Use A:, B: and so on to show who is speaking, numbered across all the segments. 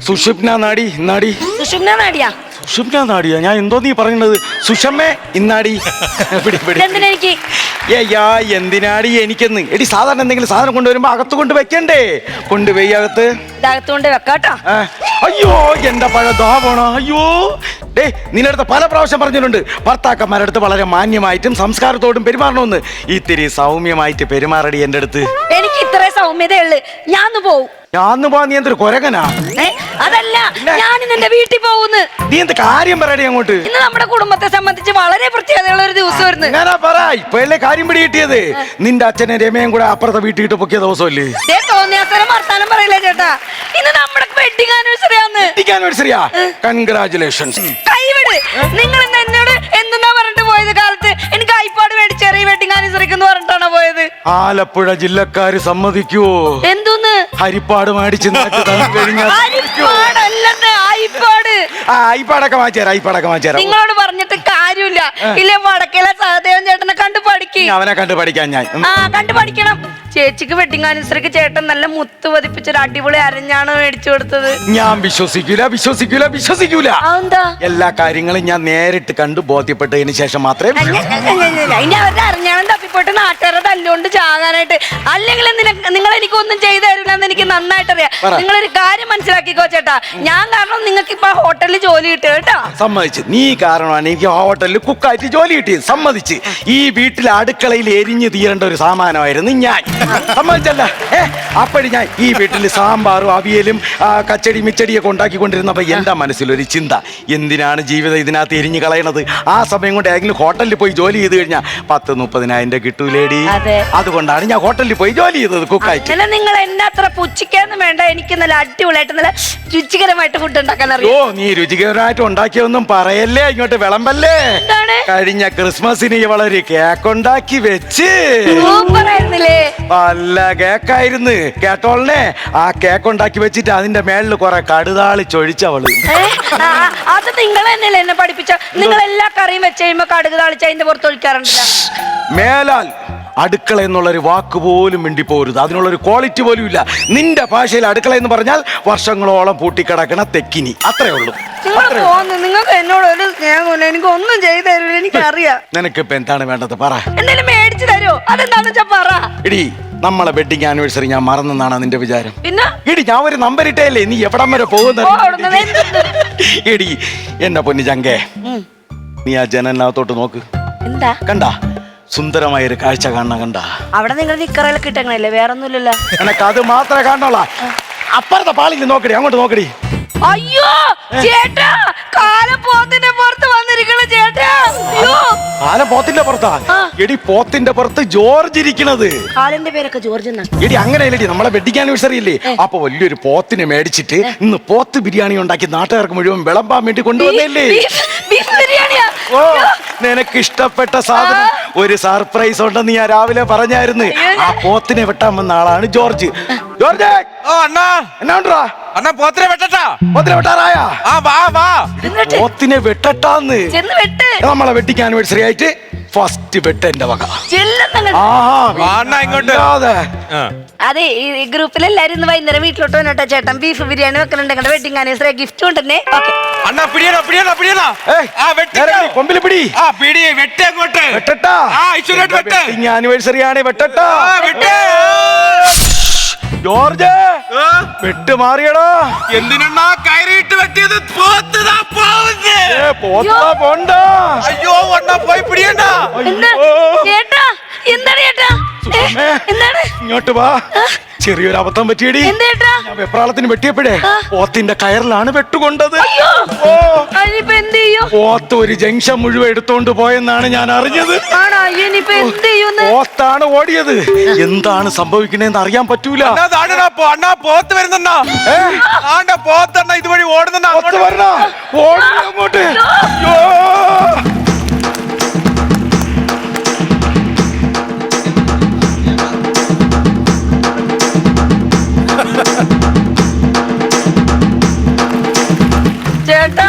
A: സുഷുപ്ന നാടി ഇന്നാടി.
B: സുഷുമ്ന നാടിയാ?
A: സുഷുപ്ന നാടിയാ? ഞാൻ എന്തോ നീ പറയുന്നത്? സുഷമ്മേ ഇന്നാടി.
B: എന്തിനെനിക്ക്?
A: ഏയ്യാ എന്തിനാടി എനിക്കെന്ന്? എടി സാധാരണ എന്തെങ്കിലും സാധനം കൊണ്ടുവരുമ്പോ അകത്ത് കൊണ്ട് വെക്കണ്ടേ? കൊണ്ടുപോയി അകത്ത്.
B: ഇതകത്ത് കൊണ്ട് വെക്കാട്ടോ.
A: അയ്യോ എന്റെ പഴ ദാ പോണോ. അയ്യോ ഡേ, നിന്നടുത്ത് പല പ്രാവശ്യം പറഞ്ഞിട്ടുണ്ട് ഭർത്താക്കന്മാരടുത്ത് വളരെ മാന്യമായിട്ടും സംസ്കാരത്തോടും പെരുമാറണമെന്ന്. ഇത്തിരി സൗമ്യമായിട്ട് പെരുമാറടി എന്റെ അടുത്ത്.
B: എനിക്ക് ഇത്ര സൗമ്യതയുള്ളു. ഞാൻ പോവും.
A: ഞാൻ പോവാ? നീ എന്തൊരു കൊരകനാ?
B: അതല്ല, ഞാൻ നിന്റെ വീട്ടിൽ പോകുന്നു.
A: നീ എന്ത് കാര്യം പറയടി അങ്ങോട്ട്?
B: ഇന്ന് നമ്മുടെ കുടുംബത്തെ സംബന്ധിച്ച് വളരെ പ്രത്യേകതയുള്ള ഒരു ദിവസമായിരുന്നു.
A: ഞാനാ പറ ഇപ്പഴല്ലേ കാര്യം പിടി കിട്ടിയത്. നിന്റെ അച്ഛനെ രമയും കൂടെ അപ്പുറത്തെ വീട്ടിൽ ഇട്ട് പൊക്കിയ ദിവസമല്ലേ?
B: തോന്നിയാത്തരം വർത്താനം പറയില്ല ചേട്ടാ. ഇന്ന് നമ്മുടെ വെഡിങ് ആനിവേഴ്സറിയാ. കൺഗ്രാചുലേഷൻസ്. കൈവിട്. നിങ്ങൾ ഇന്ന് എന്നോട് എന്തെന്നാ പറഞ്ഞിട്ട് പോയത്? കാലത്ത് എനിക്ക് ഐപാഡ് മേടിച്ചേറി വെഡിങ് ആനിവേഴ്സറിക്ക് എന്ന് പറഞ്ഞിട്ടാണോ പോയത്?
A: ആലപ്പുഴ ജില്ലക്കാര് സമ്മതിക്കുവോ?
B: എന്തോന്ന്
A: ഹരിപ്പാട് മേടിച്ച് ഐപാടൊക്കെ വാങ്ങിച്ചേരാ.
B: നിങ്ങളോട് പറഞ്ഞിട്ട് കാര്യമില്ല. ഇല്ലേ വടക്കേലെ സഹദേവൻ ചേട്ടനെ കണ്ടു പഠിക്കും.
A: അവനെ കണ്ടു പഠിക്കാൻ ഞാൻ
B: കണ്ടു പഠിക്കണം. ചേച്ചിക്ക് വെഡിങ് ആനിവേഴ്സറിക്ക് ചേട്ടൻ നല്ല മുത്ത് പതിപ്പിച്ചൊരു അടിപൊളി അരഞ്ഞാണ് മേടിച്ചു കൊടുത്തത്.
A: ഞാൻ വിശ്വസിക്കൂല. എല്ലാ കാര്യങ്ങളും ഞാൻ നേരിട്ട് കണ്ടു ബോധ്യപ്പെട്ടതിന് ശേഷം മാത്രമേ.
B: അവരുടെ അരഞ്ഞാണം തപ്പിപ്പോട്ട് നാട്ടുകാരെ തല്ലുകൊണ്ട് ചാകാനായിട്ട്. അല്ലെങ്കിൽ നിങ്ങൾ എനിക്കൊന്നും ചെയ്തു തരില്ല എന്ന് എനിക്ക് നന്നായിട്ട് അറിയാം. നിങ്ങളൊരു കാര്യം മനസ്സിലാക്കിക്കോ ചേട്ടാ. ഞാൻ കാരണം നിങ്ങൾക്ക് ഇപ്പൊ ഹോട്ടലിൽ ജോലി കിട്ടുക കേട്ടോ.
A: സമ്മതിച്ച്. നീ കാരണമാണ് എനിക്ക് ഹോട്ടലിൽ കുക്കായിട്ട് ജോലി കിട്ടിയത്. സമ്മതിച്ച്. ഈ വീട്ടിലെ അടുക്കളയിൽ എരിഞ്ഞു തീരേണ്ട ഒരു സാമാനമായിരുന്നു ഞാൻ. സമ്മതിച്ചല്ല? അപ്പഴി ഞാൻ ഈ വീട്ടിൽ സാമ്പാറും അവിയലും കച്ചടി മിച്ചടിയൊക്കെ ഉണ്ടാക്കിക്കൊണ്ടിരുന്നപ്പോ എന്റെ മനസ്സിലൊരു ചിന്ത, എന്തിനാണ് ജീവിതം ഇതിനകത്ത് എരിഞ്ഞു കളയണത്? ആ സമയം കൊണ്ട് ഏതെങ്കിലും ഹോട്ടലിൽ പോയി ജോലി ചെയ്ത് കഴിഞ്ഞാൽ 10-30,000 കിട്ടൂലേടി. അതുകൊണ്ടാണ് ഞാൻ ഹോട്ടലിൽ പോയി ജോലി ചെയ്തത് കുക്കായിട്ട്.
B: നിങ്ങൾ എന്നെ അത്ര പുച്ഛിക്കാന്നും വേണ്ട. എനിക്ക് നല്ല അടിപൊളിയായിട്ട് നല്ല രുചികരമായിട്ട് ഫുഡ് ഉണ്ടാക്കാൻ അറിയാം.
A: ഓ, നീ രുചികരമായിട്ട് ഉണ്ടാക്കിയൊന്നും പറയല്ലേ, ഇങ്ങോട്ട് വിളമ്പല്ലേ. കഴിഞ്ഞ ക്രിസ്മസിന് ഇവളൊരു കേക്ക് ഉണ്ടാക്കി വെച്ച്. നല്ല കേക്കായിരുന്നു കേട്ടോളനെ. ആ കേക്ക് ഉണ്ടാക്കി വെച്ചിട്ട് അതിന്റെ മേളിൽ കുറെ കടുതാളി ചൊഴിച്ചവള്.
B: അത് നിങ്ങൾ തന്നെയല്ലേ എന്നെ പഠിപ്പിച്ച? നിങ്ങൾ എല്ലാ കറിയും വെച്ച് കഴിയുമ്പോ കടുക് താളിച്ച് അതിന്റെ പുറത്ത് ഒഴിക്കാറുണ്ടല്ലോ.
A: മേലാൽ അടുക്കള എന്നുള്ളൊരു വാക്ക് പോലും മിണ്ടിപ്പോരുത്. അതിനുള്ളൊരു ക്വാളിറ്റി പോലും ഇല്ല. നിന്റെ ഭാഷയിൽ അടുക്കള എന്ന് പറഞ്ഞാൽ വർഷങ്ങളോളം പൂട്ടിക്കിടക്കണ തെക്കിനി. അത്രേ ഉള്ളൂ.
B: നിങ്ങൾക്ക് എന്നോട് ഒരു സ്നേഹമില്ല. എനിക്ക് ഒന്നും ചെയ്തു തരില്ല. എനിക്കറിയാം.
A: നിനക്കിപ്പോ എന്താണ് വേണ്ടത്? പറ.
B: എന്തെങ്കിലും മേടിച്ചു തരുമോ? അതെന്താണെന്ന് വെച്ചാ പറ.
A: എടി, നമ്മളെ വെഡിങ് ആനിവേഴ്സറി ഞാൻ മറന്നെന്നാണ് നിന്റെ വിചാരം?
B: പിന്നെ
A: എടി, ഞാൻ ഒരു നമ്പർ ഇട്ടേല്ലേ നീ എവിടം വരെ പോകുന്നത്? എടി എന്നെ പൊന്നു ചങ്കേ, നീ ആ ജനലിനകത്തോട്ട് നോക്ക്.
B: എന്താ
A: കണ്ടാ? സുന്ദരമായ ഒരു കാഴ്ച കാണണം. കണ്ടാ? അവിടെ
B: നിങ്ങൾ നിക്കറയിലൊക്കെ ഇട്ടങ്ങളല്ലേ? വേറെ ഒന്നുമില്ലല്ലോ.
A: എനക്ക് അത് മാത്രമേ കാണുള്ള. അപ്പുറത്തെ പാളിൽ നോക്കടി, അങ്ങോട്ട് നോക്കടി.
B: അയ്യോ ചേട്ടാ, കാലം പോത്തിന്റെ പുറത്ത് വന്നിരിക്കണ ചേട്ടാ.
A: കാലം പോത്തിന്റെ പുറത്താ? എടി, പോത്തിന്റെ പുറത്ത് ജോർജ് ഇരിക്കണത്.
B: കാലിന്റെ പേരൊക്കെ ജോർജ് എന്നാ.
A: എടി, അങ്ങനെയല്ലടി. നമ്മളെ വെഡിങ് ആനിവേഴ്സറി ഇല്ലേ, അപ്പൊ വലിയൊരു പോത്തിനെ മേടിച്ചിട്ട് ഇന്ന് പോത്ത് ബിരിയാണി ഉണ്ടാക്കി നാട്ടുകാർക്ക് മുഴുവൻ വിളമ്പാൻ വേണ്ടി കൊണ്ടുവന്നല്ലേ. ഓ, നിനക്ക് ഇഷ്ടപ്പെട്ട സാധനം ഒരു സർപ്രൈസ് ഉണ്ടെന്ന് ഞാൻ രാവിലെ പറഞ്ഞായിരുന്നു. ആ പോത്തിനെ വെട്ടാൻ വന്ന ആളാണ് ജോർജ്. ജോർജ്, എന്നാ
C: അണ്ണാ പോത്തിനെ വെട്ടട്ടാ?
A: പോത്തിനെ വെട്ടാറായാ? പോത്തിനെ വെട്ടട്ടാന്ന്. നമ്മളെ വെഡിങ് ആനിവേഴ്സറി ആയിട്ട് ഫസ്റ്റ് വെട്ട എന്റെ വക.
B: അതെ, ഈ ഗ്രൂപ്പിലെല്ലാരും ഇന്ന് വൈകുന്നേരം വീട്ടിലോട്ട് വന്നോട്ടെ ചേട്ടൻ. ബീഫ് ബിരിയാണി വെക്കലുണ്ട്. വെഡിങ് ആനിവേഴ്സറി ഗിഫ്റ്റ് കൊണ്ടുതന്നെ.
C: അണ്ണാ പിടിയണോ പിടിയണോ പിടിയണോ?
A: കൊമ്പില് പിടി. വെട്ടട്ടാ. വെഡിങ് ആനിവേഴ്സറി ആണ്. വെട്ടട്ടാ. ജോർജ്, വെട്ട് മാറിയടാ.
C: എന്തിനാ കയറിയിട്ട് വെട്ടിയത്?
A: പോണ്ട.
C: അയ്യോ അണ്ണാ, പോയി പിടിയണ്ട.
B: ചേട്ടാ, എന്താണ് ചേട്ടാ?
A: ഇങ്ങോട്ട് വാ. ചെറിയൊരു അബദ്ധം പറ്റിയടി. ഞാൻ വെപ്രാളത്തിന് വെട്ടിയപ്പോഴേ പോത്തിന്റെ കയറിലാണ് വെട്ടുകൊണ്ടത്. പോത്ത് ഒരു ജംഗ്ഷൻ മുഴുവൻ എടുത്തോണ്ട് പോയെന്നാണ് ഞാൻ അറിഞ്ഞത്. പോത്താണ് ഓടിയത്. എന്താണ് സംഭവിക്കണേന്ന് അറിയാൻ പറ്റൂല.
C: അണ്ണാ പോത്ത് വരുന്ന പോത്തണ്ണ ഇതുവഴി ഓടുന്ന
A: അങ്ങോട്ട്.
B: ചേട്ടാ,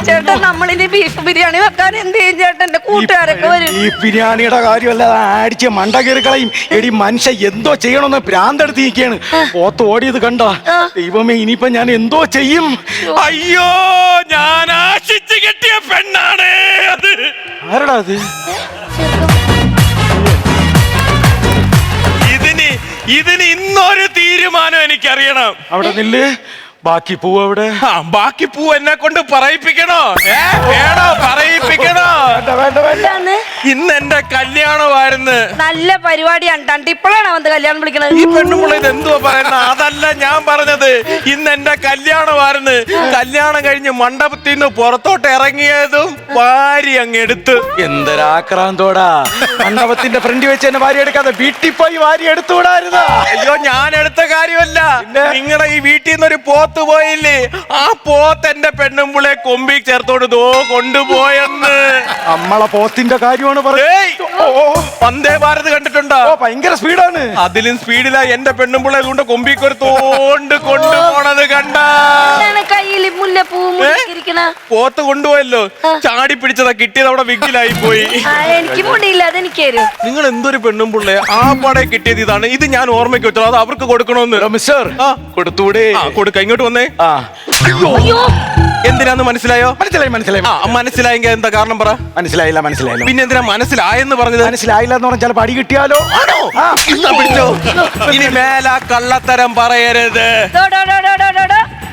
B: ചേട്ടാ, നമ്മളിനി ബീഫ് ബിരിയാണി വെക്കാൻ എന്ത് ചെയ്യും ചേട്ടൻ? എന്റെ കൂട്ടുകാരൊക്കെ വരും.
A: ഈ ബിരിയാണിയുടെ കാര്യമല്ല, അടിച്ച് മണ്ട കയറി കളയും. എടി മനുഷ്യ എന്തോ ചെയ്യണമെന്ന് ഭ്രാന്തെടുത്ത് നിൽക്കുകയാണ്. പോത്ത് ഓടിയത് കണ്ട ദൈവമേ, ഇനിയിപ്പോ ഞാൻ എന്തോ ചെയ്യും?
C: അയ്യോ, ഞാൻ ആശിച്ചു കെട്ടിയ പെണ്ണാണ് അത്.
A: ആരടാ അത്?
C: ഇതിന് ഇന്നൊരു തീരുമാനം എനിക്കറിയണം.
A: അവിടെ നില്ല്. ബാക്കി പൂവ് അവിടെ.
C: ബാക്കി പൂ എന്നെ കൊണ്ട് പറയിപ്പിക്കണോ? വേണോ? പറയിപ്പിക്കണോ?
B: എന്താന്ന്?
C: ഇന്ന് എന്റെ കല്യാണമായിരുന്നു.
B: നല്ല പരിപാടിയാണ്. ഇപ്പോഴാണ് അവന്റെ കല്യാണം വിളിക്കണത്.
C: ഈ പെണ്ണുമുള്ള ഇത് എന്തുവാ പറയുന്നത്? അതല്ല ഞാൻ പറഞ്ഞത്. ഇന്ന് എന്റെ കല്യാണമായിരുന്നു. കല്യാണം കഴിഞ്ഞ് മണ്ഡപത്തിൽ നിന്ന് പുറത്തോട്ട് ഇറങ്ങിയതും ഭാര്യ അങ്ങ് എടുത്ത്.
A: എന്തൊരാക്രാന്തോടാ! മണ്ഡപത്തിന്റെ ഫ്രണ്ട് വെച്ച് എന്നെ ഭാര്യ എടുക്കാതെ വീട്ടിൽ പോയി ഭാര്യ എടുത്തുകൂടായിരുന്നോ?
C: അയ്യോ, ഞാൻ എടുത്ത കാര്യമല്ല. നിങ്ങളുടെ ഈ വീട്ടിൽ നിന്നൊരു പോത്ത് പോയില്ലേ, ആ പോത്ത് എന്റെ പെണ്ണുമ്പുളെ കൊമ്പി ചേർത്തോണ്ട് ദോ കൊണ്ടുപോയെന്ന്.
A: നമ്മളെ പോത്തിന്റെ കാര്യമാണ്
C: വന്ദേ ഭാരത് കണ്ടിട്ടുണ്ടോ?
A: ഭയങ്കര സ്പീഡാണ്.
C: അതിലും സ്പീഡിലാ എന്റെ പെണ്ണുമ്പുളെ കൊണ്ട് കൊമ്പിക്കൊരു തോണ്ട് കൊണ്ടുപോണത് കണ്ട.
B: കയ്യിൽ മുല്ലപ്പൂ
C: പോത്ത് കൊണ്ടുപോയല്ലോ, ചാടി പിടിച്ചതാ. കിട്ടിയത് അവിടെ വിഗിലായി പോയി.
B: എനിക്ക് മുടിയില്ല, അതെനിക്ക്.
C: നിങ്ങൾ എന്തൊരു പെണ്ണുമ്പുള്ളേ, ആ പടെ കിട്ടിയത് ഇതാണ്. ഇത് ഞാൻ ഓർമ്മയ്ക്ക് വെച്ചോ, അത് അവർക്ക് കൊടുക്കണമെന്ന്.
A: മിസ്റ്റർ, കൊടുത്തൂടെ?
C: കൊടുക്ക, ഇങ്ങോട്ട് വന്നേ.
B: അയ്യോ,
C: എന്തിനാന്ന് മനസ്സിലായോ?
A: മനസ്സിലായെങ്കിൽ
C: എന്താ കാരണം പറ.
A: മനസ്സിലായില്ല.
C: പിന്നെ എന്തിനാ മനസ്സിലായെന്ന് പറഞ്ഞത്?
A: മനസ്സിലായില്ല എന്ന് പറഞ്ഞാൽ ചിലപ്പോൾ അടി കിട്ടിയാലോ?
C: പിടിച്ചോ. ഇനി മേല കള്ളത്തരം പറയരുത്.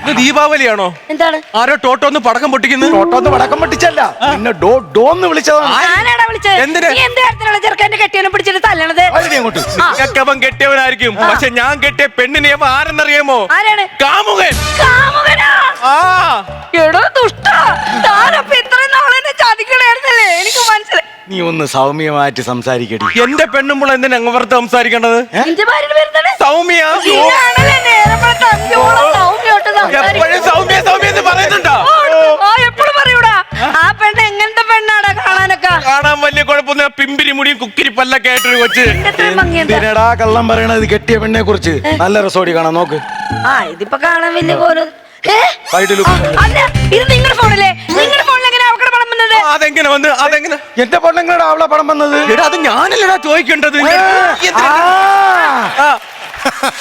C: ഇത് ദീപാവലിയാണോ?
B: എന്താണ്?
C: ആരോ ടോട്ടോന്ന് പടക്കം പൊട്ടിക്കുന്നു.
A: ടോട്ടോന്ന് പടക്കം പൊട്ടിച്ചല്ല, പിന്നെ ഡോന്ന് വിളിച്ചതാണ്.
C: അവൻ കെട്ടിയവനായിരിക്കും, പക്ഷെ ഞാൻ കെട്ടിയ പെണ്ണിനെ അവൻ ആരെന്നറിയാമോ? കാമുകൻ.
B: എനിക്ക് മനസ്സിലായി.
A: നീ ഒന്ന് സൗമ്യമായിട്ട് സംസാരിക്കടി.
C: എന്റെ പെണ്ണുമ്പോൾ എന്തിനാ അങ്ങ് സംസാരിക്കേണ്ടത്? സൗമ്യ എപ്പോഴും സൗമ്യ സൗമ്യ എന്ന് പറയുന്നുണ്ടോ?
B: എപ്പോഴും പറയൂടാ. ആ പെണ്ണ് എങ്ങനത്തെ പെണ്ണാടാ കാണാനൊക്കെ?
C: കാണാൻ വലിയ കുഴപ്പമൊന്നും, പിമ്പിരി മുടിയും കുക്കിരി പല്ലൊക്കെ ആയിട്ടൊരു കൊച്ച്.
A: എന്തിനടാ കള്ളം പറയണത്? കെട്ടിയ പെണ്ണെ കുറിച്ച് നല്ല രസോടി കാണാൻ നോക്ക്.
B: ഇതിപ്പോ കാണാൻ വലിയ പോലെ. ഇത് നിങ്ങളുടെ ഫോണല്ലേ? നിങ്ങളുടെ ഫോണിൽ എങ്ങനെ അവക്കടെ പണം വന്നത്?
C: അതെങ്ങനെ വന്ന്? അതെങ്ങനെ
A: എന്റെ പെണ്ണെങ്ങനെയാ അവളെ പണം വന്നത്?
C: അത് ഞാനല്ലടാ ചോദിക്കേണ്ടത്.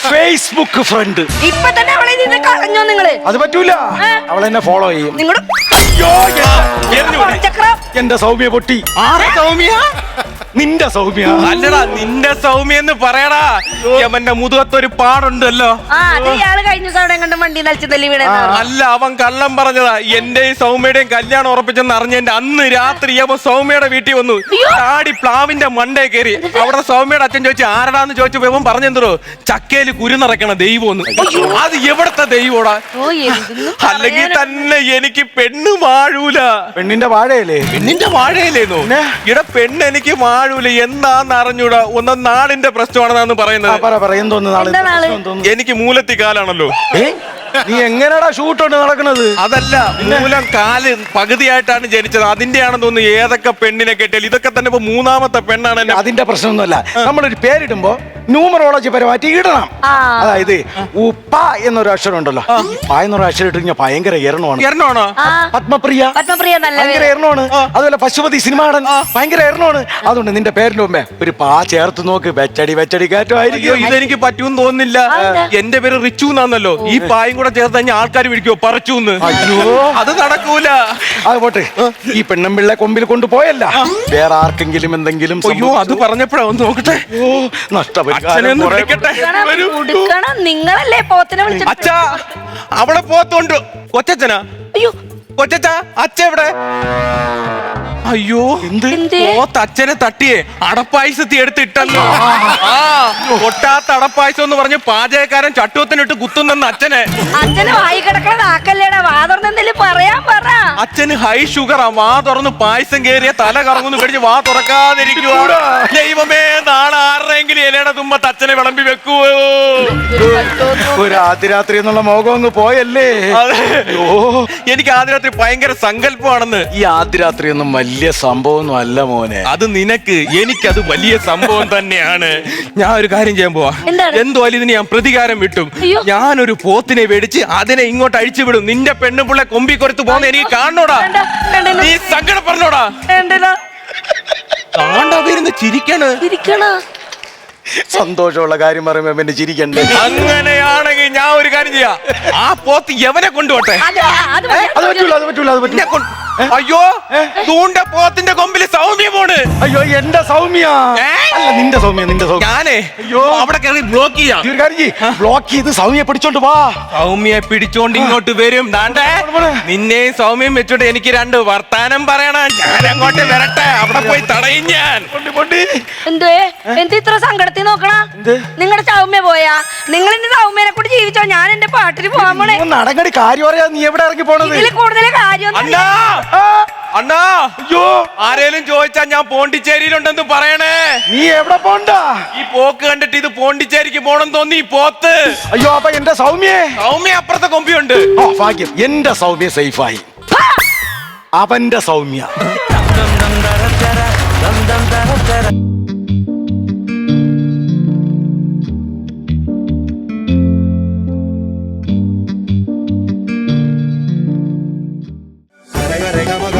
A: Facebook friend.
B: ഇപ്പൊ തന്നെ അവളെ നിന്ന് കളഞ്ഞോ നിങ്ങള്?
A: അത് പറ്റൂല, അവളെന്നെ ഫോളോ ചെയ്യും.
B: നിങ്ങളുടെ
A: എന്റെ സൗമ്യ പൊട്ടി.
C: സൗമ്യ?
A: നിന്റെ സൗമ്യ
C: അല്ലടാ, നിന്റെ സൗമ്യ എന്ന് പറയടാ. അവന്റെ മുതുകത്തൊരു പാടുണ്ടല്ലോ. അല്ല, അവൻ കള്ളം പറഞ്ഞതാ. എന്റെ സൗമ്യയുടെയും കല്യാണം ഉറപ്പിച്ചെന്ന് അറിഞ്ഞെന്റെ അന്ന് രാത്രി അവൻ സൗമ്യയുടെ വീട്ടിൽ വന്നു. ചാടി പ്ലാവിന്റെ മണ്ടേ കയറി. അവിടെ സൗമ്യയുടെ അച്ഛൻ ചോദിച്ചു ആരടാന്ന് ചോദിച്ചപ്പോ ഇവൻ പറഞ്ഞെന്തോ ചക്കയില് കുരുനിറക്കണ ദൈവം. അത് എവിടത്തെ ദൈവോടാ? അല്ലെങ്കിൽ തന്നെ എനിക്ക് പെണ്ണ് വാഴൂല.
A: പെണ്ണിന്റെ വാഴയല്ലേ?
C: പെണ്ണിന്റെ വാഴയല്ലേന്നോ? ഇവിടെ പെണ്ണ് എനിക്ക് വാഴൂല. എന്താന്ന് അറിഞ്ഞൂടാ. ഒന്നും നാടിന്റെ പ്രശ്നമാണെന്നാണ് പറയുന്നത്. എനിക്ക് മൂലത്തി കാലാണല്ലോ.
A: നീ എങ്ങനെയാടാ ഷൂട്ടുണ്ട് നടക്കുന്നത്?
C: അതല്ല, മൂലം കാല് പകുതിയായിട്ടാണ് ജനിച്ചത്. അതിന്റെയാണെന്ന് തോന്നുന്നു. ഏതൊക്കെ പെണ്ണിനെ കെട്ടിയാൽ ഇതൊക്കെ തന്നെ ഇപ്പൊ മൂന്നാമത്തെ പെണ്ണാണ്.
A: അതിന്റെ പ്രശ്നമൊന്നുമല്ല. നമ്മളൊരു പേരിടുമ്പോ ന്യൂമറോളജി പരമായിട്ട് ഇടണം. അതായത് ഉപ്പ എന്നൊരു അക്ഷരം ഉണ്ടല്ലോ, പ എന്നൊരു അക്ഷരം ഇട്ട് കഴിഞ്ഞാൽ ഭയങ്കര എരണമാണ്. പത്മപ്രിയ ഭയങ്കര എരണമാണ്. അതുപോലെ പശുപതി സിനിമാടൻ ഭയങ്കര എരണമാണ്. അതുകൊണ്ട് നിന്റെ പേരിന്റെ മുമ്പേ ഒരു പാ ചേർത്ത് നോക്ക്. വെച്ചടി കയറ്റമായിരിക്കും.
C: ഇതെനിക്ക് പറ്റൂന്ന് തോന്നുന്നില്ല. എന്റെ പേര് റിച്ചു എന്നാന്നല്ലോ. ഈ പായും കൂടെ ചേർത്ത് കഴിഞ്ഞാൽ ആൾക്കാർ വിളിക്കോ പറച്ചൂന്ന്.
A: അയ്യോ,
C: അത് നടക്കൂല.
A: അത് പോട്ടെ. ഈ പെണ്ണമ്പിള്ളെ കൊമ്പിൽ കൊണ്ടുപോയല്ല, വേറെ ആർക്കെങ്കിലും എന്തെങ്കിലും?
C: അയ്യോ, അത് പറഞ്ഞപ്പോഴാ ഒന്ന് നോക്കട്ടെ.
B: നിങ്ങളല്ലേ പോത്തിനെ വിളിച്ചത്?
C: അച്ഛാ, അവിടെ പോത്തുണ്ട്. കൊച്ചച്ഛനാ?
B: അയ്യോ,
C: കൊച്ചച്ഛ, അച്ഛ എവിടെ? അയ്യോ, പോത്ത് അച്ഛനെ തട്ടിയേ അടപ്പായസത്തി എടുത്തിട്ടല്ലോ. പൊട്ടാത്ത അടപ്പായസം എന്ന് പറഞ്ഞ് പാചകക്കാരൻ ചട്ടുവത്തിനിട്ട് കുത്തുന്നെന്ന് അച്ഛനെ. അച്ഛന് ഹൈ ഷുഗറാ. വാ തുറന്ന് പായസം കേറിയ തല കറങ്ങുന്നു കഴിഞ്ഞ് വാ തുറക്കാതിരിക്കുക. ദൈവമേ, നാളെ ആരുടെയെങ്കിലും ഇലയുടെ തുമ്പത്ത് അച്ഛനെ വിളമ്പി വെക്കുവോ?
A: ഒരു ആദ്യരാത്രി എന്നുള്ള മോഹം അങ്ങ് പോയല്ലേ?
C: എനിക്ക് ആദ്യരാത്രി ഭയങ്കര സങ്കല്പമാണെന്ന്.
A: ഈ ആദ്യരാത്രി ഒന്നും വലിയ സംഭവമൊന്നും അല്ല മോനെ.
C: അത് നിനക്ക്, എനിക്കത് വലിയ സംഭവം തന്നെയാണ്. ഞാൻ ഒരു കാര്യം ചെയ്യാൻ പോവാ. എന്തോ ഇതിന് ഞാൻ പ്രതികാരം വിട്ടും. ഞാനൊരു പോത്തിനെ മേടിച്ച് അതിനെ ഇങ്ങോട്ട് അഴിച്ചു വിടും. നിന്റെ പെണ്ണുപിള്ളെ കൊമ്പി കൊടുത്ത് പോകുന്ന എനിക്ക് കാണാൻ കാണണോടാ
B: വേണ്ട, വേണ്ട,
C: നീ സങ്കടം പറഞ്ഞോടാ
B: വേണ്ടല്ലോ.
C: കാണ്ടവരുന്ന് ചിരിക്കണ്
B: ഇരിക്കണ
A: സന്തോഷമുള്ള കാര്യം പറയുമ്പോ പിന്നെ ചിരിക്കണ്ടേ?
C: അങ്ങനെയാണെങ്കിൽ ഞാൻ ഒരു കാര്യം ചെയ്യാം, ആ പോത്ത് എവനെ കൊണ്ടുപോട്ടെ.
B: അത് മതി.
A: അത് പറ്റൂല, അത് പറ്റൂല, അത്
C: എന്നെ
A: പറ്റൂല.
C: കൊണ്ട്- അയ്യോ തൂണ്ട പോത്തിന്റെ കൊമ്പില് സൗമ്യ പോണ്.
A: അയ്യോ എന്റെ സൗമ്യ.
C: ഏ?
A: അല്ല നിന്റെ സൗമ്യ, നിന്റെ സൗമ്യ.
C: ഞാനേ
A: അയ്യോ.
C: അവിടെ കയറി ബ്ലോക്ക് ചെയ്യാം.
A: ഈ ഒരു കാര്യം ചെയ്യ്, ബ്ലോക്ക് ചെയ്ത് സൗമ്യ പിടിച്ചോണ്ട് വാ.
C: സൗമ്യയെ പിടിച്ചോണ്ട് ഇങ്ങോട്ട് വരും. ദാണ്ടേ നിന്നെയും സൗമ്യം വെച്ചോണ്ട് എനിക്ക് രണ്ട് വർത്താനം പറയണം. ഞാൻ അങ്ങോട്ട് വരട്ടെ, അവിടെ പോയി തടയും ഞാൻ.
B: എന്തേ എന്ത് ഇത്ര സങ്കടത്തിൽ നോക്കണ?
A: എന്ത്?
B: നിങ്ങളുടെ സൗമ്യ പോയാ? നിങ്ങൾ എന്റെ സൗമ്യനെ കൂടി ജീവിച്ചോ, ഞാൻ എന്റെ പാട്ടിന് പോവാൻ പോണേ.
A: നടങ്ങടി കാര്യം പറയാ. നീ എവിടെ ഇറങ്ങി പോണത്?
B: ഇതിൽ കൂടുതൽ കാര്യം
C: അണ്ണാ അണ്ണാ,
A: അയ്യോ
C: ആരേലും ചോദിച്ചാ ഞാൻ പോണ്ടിച്ചേരിയിലുണ്ടെന്ന് പറയണേ.
A: നീ എവിടെ പോണ്ട?
C: ഈ പോക്ക് കണ്ടിട്ട് ഇത് പോണ്ടിച്ചേരിക്ക് പോണം തോന്നി ഈ പോത്ത്.
A: അയ്യോ അപ്പൊ എന്റെ സൗമ്യേ.
C: സൗമ്യ അപ്പുറത്തെ കൊമ്പിയുണ്ട്.
A: ഓ ഭാഗ്യം, എന്റെ സൗമ്യ സേഫായി. അവന്റെ സൗമ്യ.
D: Rega, rega,